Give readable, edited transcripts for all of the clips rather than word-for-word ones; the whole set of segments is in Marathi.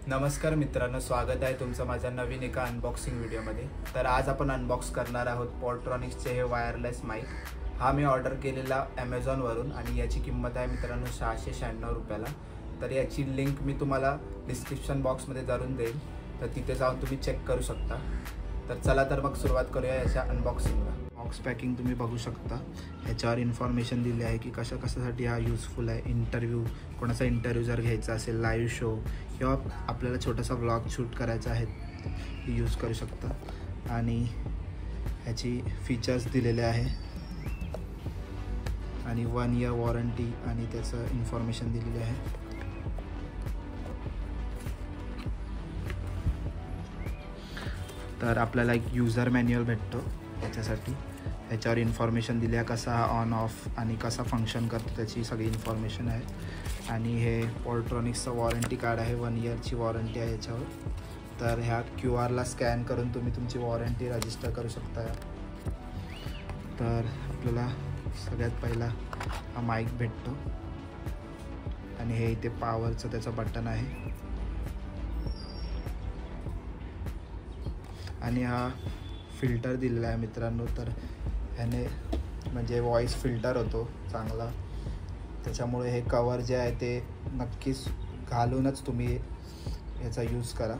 नमस्कार मित्रांनो, स्वागत आहे तुमचं माझ्या नवीन एका अनबॉक्सिंग व्हिडिओमध्ये। तर आज आपण अनबॉक्स करणार आहोत पोर्ट्रॉनिक्सचे हे वायरलेस माईक। हा मी ऑर्डर केलेला ॲमेझॉनवरून आणि याची किंमत आहे मित्रांनो 696 रुपयाला। तर याची लिंक मी तुम्हाला डिस्क्रिप्शन बॉक्समध्ये जरूर देईन, तर तिथे जाऊन तुम्ही चेक करू शकता। तर चला तर मग सुरुवात करूया याच्या अनबॉक्सिंगला। बॉक्स पॅकिंग तुम्ही बघू शकता, ह्याच्यावर इन्फॉर्मेशन दिली आहे की कशासाठी हा यूजफुल आहे। कोणाचा इंटरव्ह्यू जर घ्यायचा असेल, लाईव्ह शो किंवा आपल्याला छोटासा व्लॉग शूट करायचा आहे, यूज करू शकता। आणि ह्याची फीचर्स दिलेले आहे आणि 1 इयर वॉरंटी आणि त्याचं इन्फॉर्मेशन दिलेली आहे। तर आपल्याला एक यूजर मॅन्युअल भेटतो याच्यासाठी। ह्याच्यावर इन्फॉर्मेशन दिली आहे, कसा ऑन ऑफ आणि कसा फंक्शन करतो त्याची सगळी इन्फॉर्मेशन आहे। आणि हे पोर्ट्रॉनिक्सचं वॉरंटी कार्ड आहे, 1 इयरची वॉरंटी आहे याच्यावर। तर ह्या QR स्कॅन करून तुम्ही तुमची वॉरंटी रजिस्टर करू शकता। तर आपल्याला सगळ्यात पहिला हा माईक भेटतो आणि हे इथे पॉवरचं त्याचं बटन आहे आणि हा फिल्टर दिलेला आहे मित्रांनो। तर ह्याने म्हणजे व्हॉइस फिल्टर होतो चांगला, त्याच्यामुळे हे कवर जे आहे ते नक्कीच घालूनच तुम्ही याचा यूज करा।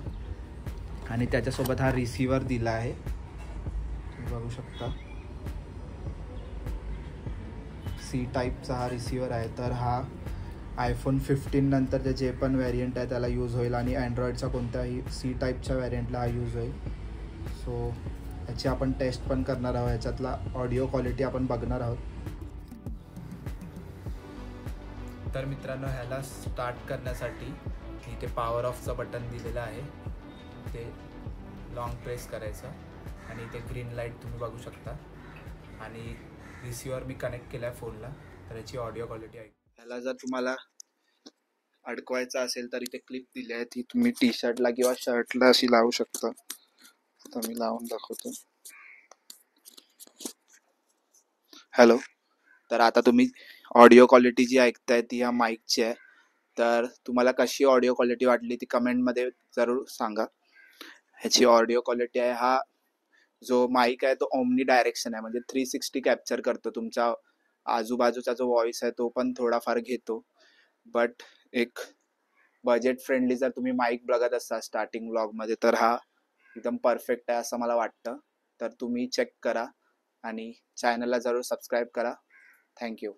आणि त्याच्यासोबत हा रिसिव्हर दिला आहे, तुम्ही बघू शकता, C टाईपचा हा रिसिव्हर आहे। तर हा iPhone 15 नंतरचे जे पण व्हेरियंट आहे त्याला यूज होईल आणि अँड्रॉइडचा कोणत्याही C टाईपच्या व्हेरियंटला हा यूज होईल। सो याची आपण टेस्ट पण करणार आहोत, याच्यातला ऑडिओ क्वालिटी आपण बघणार आहोत। तर मित्रांनो, ह्याला स्टार्ट करण्यासाठी इथे पॉवर ऑफचं बटन दिलेलं आहे, ते लॉंग प्रेस करायचं आणि इथे ग्रीन लाईट तुम्ही बघू शकता। आणि रिसिव्हर मी कनेक्ट केला आहे फोनला, तर याची ऑडिओ क्वालिटी आहे। ह्याला जर तुम्हाला अडकवायचं असेल तर इथे क्लिप दिली आहे, ती तुम्ही टी शर्टला किंवा शर्टला अशी लावू शकता। तर मी लावून दाखवतो। हॅलो, तर आता तुम्ही ऑडिओ क्वालिटी जी ऐकताय ती या माईकची आहे। तर तुम्हाला कशी ऑडिओ क्वालिटी वाटली ती कमेंटमध्ये जरूर सांगा। ह्याची ऑडिओ क्वालिटी आहे, हा जो माईक आहे तो ओमनी डायरेक्शन आहे, म्हणजे 360 कॅप्चर करतो। तुमचा आजूबाजूचा जो व्हॉइस आहे तो पण थोडाफार घेतो। बट एक बजेट फ्रेंडली जर तुम्ही माईक बघत असाल स्टार्टिंग व्लॉगमध्ये, तर हा एकदम परफेक्ट आहे असं मला वाटतं। तर तुम्ही चेक करा आणि चॅनलला जरूर सबस्क्राईब करा। थँक्यू।